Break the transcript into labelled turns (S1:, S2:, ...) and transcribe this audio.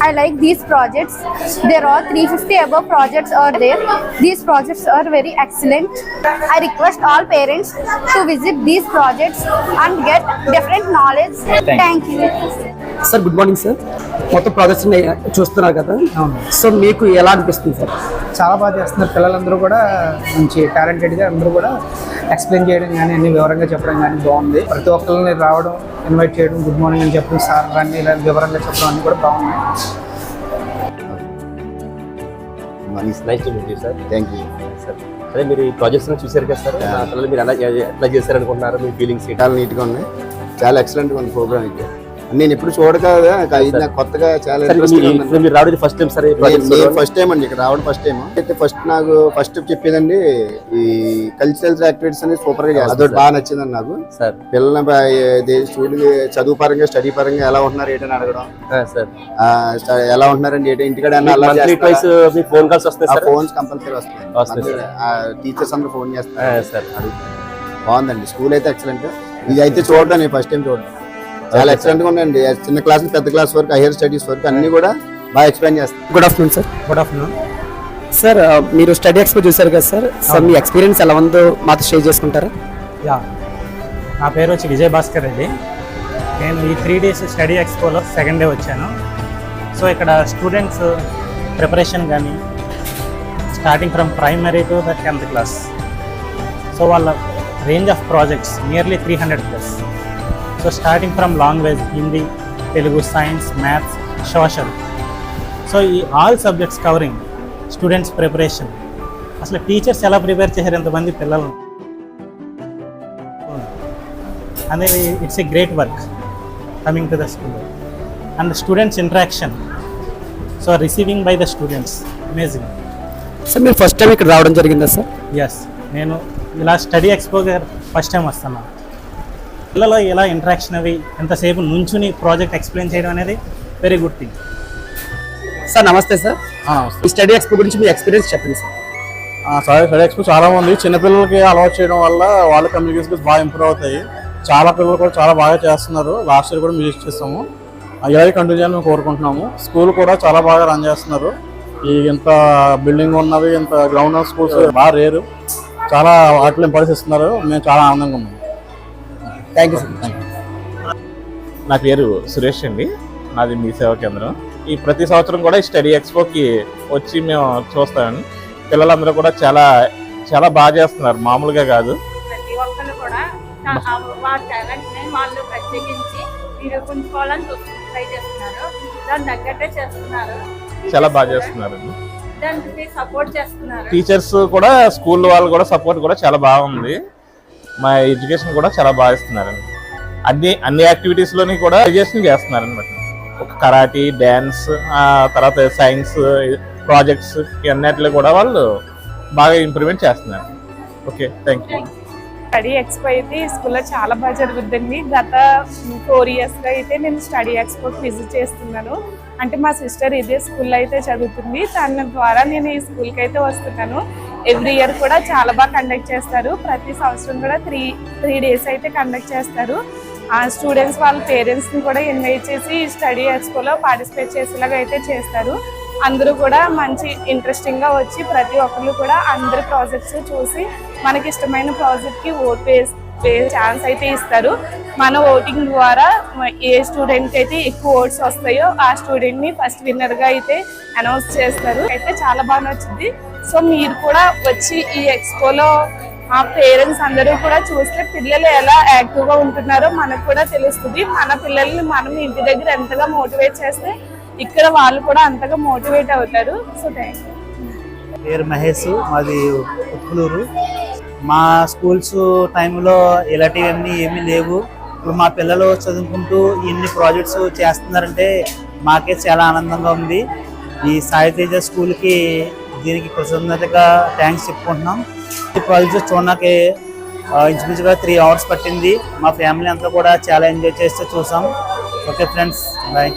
S1: I like these projects. There are 350 above projects are there. These projects are very excellent. I request all parents to visit these projects and get different knowledge. Thank you.
S2: Sir, good morning, sir. మొత్తం projects చూస్తున్నారు కదా, so మీకు ఎలా అనిపిస్తుంది sir?
S3: చాలా బాగా చేస్తున్నారు. పిల్లలందరూ కూడా మంచి టాలెంటెడ్గా అందరూ కూడా ఎక్స్ప్లెయిన్ చేయడం కానీ అన్ని వివరంగా చెప్పడం కానీ బాగుంది. ప్రతి ఒక్కరిని రావడం, ఇన్వైట్ చేయడం, గుడ్ మార్నింగ్ అని చెప్పడం, సార్ అన్ని ఇలా వివరంగా చెప్పడం అన్నీ కూడా బాగున్నాయి.
S4: అదే మీరు ఈ ప్రాజెక్ట్స్ చూసారు కదా సార్, పిల్లలు మీరు ఎట్లా చేశారనుకుంటున్నారు? మీ ఫీలింగ్స్
S5: చాలా నీట్గా ఉన్నాయి, చాలా ఎక్సలెంట్గా ఉంది ప్రోగ్రామ్. ఇది నేను ఎప్పుడు చూడగా కొత్తగా చాలా
S4: రావడం first time sir?
S5: First time అండి ఇక్కడ రావడం, ఫస్ట్ టైం. అయితే నాకు ఫస్ట్ చెప్పేదండి ఈ కల్చరల్ యాక్టివిటీస్ అనేది సూపర్ గా చేస్తారు. అదొకటి బాగా నచ్చిందండి నాకు. పిల్లల స్టూడెంట్ చదువు పరంగా, స్టడీ పరంగా ఎలా ఉంటున్నారు ఏంటని అడగడం, ఎలా ఉంటున్నారండి ఏంటి, ఇంటికాడ
S4: ఫోన్ కాల్స్ వస్తాయి,
S5: ఫోన్స్ కంపల్సరీ వస్తాయి, టీచర్స్ అందరూ ఫోన్ చేస్తారు. బాగుందండి స్కూల్ అయితే ఎక్సలెంట్. ఇది అయితే చూడడం నేను ఫస్ట్ టైం చూడడం చాలా ఎక్సలెంట్ గా ఉందండి. చిన్న క్లాస్ నుంచి పెద్ద క్లాస్ వరకు, హైయర్ స్టడీస్ వరకు అన్ని కూడా బాగా ఎక్స్ప్లెయిన్ చేస్తారు.
S2: Good afternoon sir.
S3: Good afternoon
S2: sir. మీరు స్టడీ ఎక్స్పో చూసారు కదా సార్, సో మీ ఎక్స్పీరియన్స్ ఎలా ఉందో మాతో షేర్ చేసుకుంటారా?
S6: యా, నా పేరు వచ్చి విజయ్ భాస్కర్ రెడ్డి. నేను ఈ 3 days స్టడీ ఎక్స్పోలో సెకండ్ డే వచ్చాను. సో ఇక్కడ స్టూడెంట్స్ ప్రిపరేషన్ కానీ starting from primary to the 10th class, so వాళ్ళ range of projects nearly 300+. So starting from language, Hindi, Telugu, science, maths, social. So ఈ all subjects covering students preparation. అసలు teachers ఎలా prepare చేశారు ఎంతమంది పిల్లలు అనేది, it's a great work coming to the school. And students interaction, so receiving by the students, amazing.
S2: Sir మీరు first time ఇక్కడ రావడం జరిగిందా సార్?
S6: ఎస్, నేను ఇలా స్టడీ ఎక్స్పోజర్ ఫస్ట్ టైం వస్తున్నాను. పిల్లలు ఎలా ఇంటరాక్షన్ అవి ఎంతసేపు నుంచుని ప్రాజెక్ట్ ఎక్స్ప్లెయిన్ చేయడం అనేది వెరీ గుడ్ థింగ్.
S2: సార్ నమస్తే సార్. ఈ స్టడీ ఎక్స్పో గురించి మీ ఎక్స్పీరియన్స్ చెప్పండి సార్.
S7: స్టడీ ఎక్స్పో చాలా ఉంది. చిన్నపిల్లలకి అలవాటు చేయడం వల్ల వాళ్ళ కమ్యూనికేషన్ స్కిల్స్ బాగా ఇంప్రూవ్ అవుతాయి. చాలా పిల్లలు కూడా చాలా బాగా చేస్తున్నారు. లాస్ట్ ఇయర్ కూడా విజిట్ చేస్తాము, ఇలాగే కంటిన్యూ చేయాలని మేము కోరుకుంటున్నాము. స్కూల్ కూడా చాలా బాగా రన్ చేస్తున్నారు. ఈ ఇంత బిల్డింగ్ ఉన్నవి, ఇంత గ్రౌండ్ స్కూల్స్ బాగా రేరు. చాలా వాటిలో ఇంపార్టెన్స్ ఇస్తున్నారు. మేము చాలా ఆనందంగా ఉన్నాము.
S2: Thank you sir.
S7: నా పేరు సురేష్ అండి, నాది మీ సేవా కేంద్రం. ఈ ప్రతి సంవత్సరం కూడా ఈ స్టడీ ఎక్స్పోకి వచ్చి మేము చూస్తామని. పిల్లలందరూ కూడా చాలా చాలా బాగా చేస్తున్నారు, మామూలుగా కాదు.
S8: ప్రతి ఒక్కరు కూడా వాళ్ళ టాలెంట్ని వాళ్ళు ప్రత్యేకించి నిరూపించుకోవాలని ట్రై చేస్తున్నారు. దాన్ని తగ్గట్టే చేస్తున్నారు,
S7: చాలా బాగా చేస్తున్నారు.
S8: దానికి సపోర్ట్ చేస్తున్నారు.
S7: టీచర్స్ కూడా, స్కూల్ వాళ్ళు కూడా సపోర్ట్ కూడా చాలా బాగుంది. మా ఎడ్యుకేషన్ కూడా చాలా బాగా ఇస్తున్నారండి. అన్ని యాక్టివిటీస్లోని కూడా ఎడ్యుకేషన్ చేస్తున్నారు అనమాట. ఒక కరాటీ, డ్యాన్స్, తర్వాత సైన్స్ ప్రాజెక్ట్స్, ఇవన్నిటిలో కూడా వాళ్ళు బాగా ఇంప్రూవ్మెంట్ చేస్తున్నారు. Okay, thank you.
S9: Study expo అయితే ఈ స్కూల్లో చాలా బాగా జరుగుతుందండి. గత 4 yearsగా అయితే నేను స్టడీ ఎక్స్పోకి విజిట్ చేస్తున్నాను. అంటే మా సిస్టర్ ఇదే స్కూల్లో అయితే చదువుతుంది, తన ద్వారా నేను ఈ స్కూల్కి అయితే వస్తున్నాను. ఎవ్రీ ఇయర్ కూడా చాలా బాగా కండక్ట్ చేస్తారు. ప్రతి సంవత్సరం కూడా 3 days అయితే కండక్ట్ చేస్తారు. ఆ స్టూడెంట్స్ వాళ్ళ పేరెంట్స్ని కూడా ఇన్వైట్ చేసి స్టడీ ఎక్స్పోలో పార్టిసిపేట్ చేసేలాగా అయితే చేస్తారు. అందరూ కూడా మంచి ఇంట్రెస్టింగ్గా వచ్చి ప్రతి ఒక్కరు కూడా అందరి ప్రాజెక్ట్స్ చూసి మనకి ఇష్టమైన ప్రాజెక్ట్కి ఓట్ వేసే ఛాన్స్ అయితే ఇస్తారు. మన ఓటింగ్ ద్వారా ఏ స్టూడెంట్కి అయితే ఎక్కువ ఓట్స్ వస్తాయో ఆ స్టూడెంట్ని ఫస్ట్ విన్నర్గా అయితే అనౌన్స్ చేస్తారు. అయితే చాలా బాగా నచ్చింది. సో మీరు కూడా వచ్చి ఈ ఎక్స్పోలో ఆ పేరెంట్స్ అందరూ కూడా చూస్తే పిల్లలు ఎలా యాక్టివ్గా ఉంటున్నారో మనకు కూడా తెలుస్తుంది. మన పిల్లల్ని మనం ఇంటి దగ్గర ఎంతగా మోటివేట్ చేస్తే ఇక్కడ వాళ్ళు కూడా అంతగా మోటివేట్ అవుతారు. So thank you.
S6: పేరు మహేష్, మాది ఉత్పులూరు. మా స్కూల్స్ టైంలో ఇలాంటివన్నీ ఏమీ లేవు. ఇప్పుడు మా పిల్లలు చదువుకుంటూ ఇన్ని ప్రాజెక్ట్స్ చేస్తున్నారంటే మాకే చాలా ఆనందంగా ఉంది. ఈ సాయి తేజ స్కూల్కి దీనికి కృతజ్ఞతగా థ్యాంక్స్ చెప్పుకుంటున్నాం. ఈ ప్రాజెక్ట్స్ చూడడానికి ఇంచుమించుగా 3 hours పట్టింది. మా ఫ్యామిలీ అంతా కూడా చాలా ఎంజాయ్ చేస్తూ చూసాం. Okay friends, bye.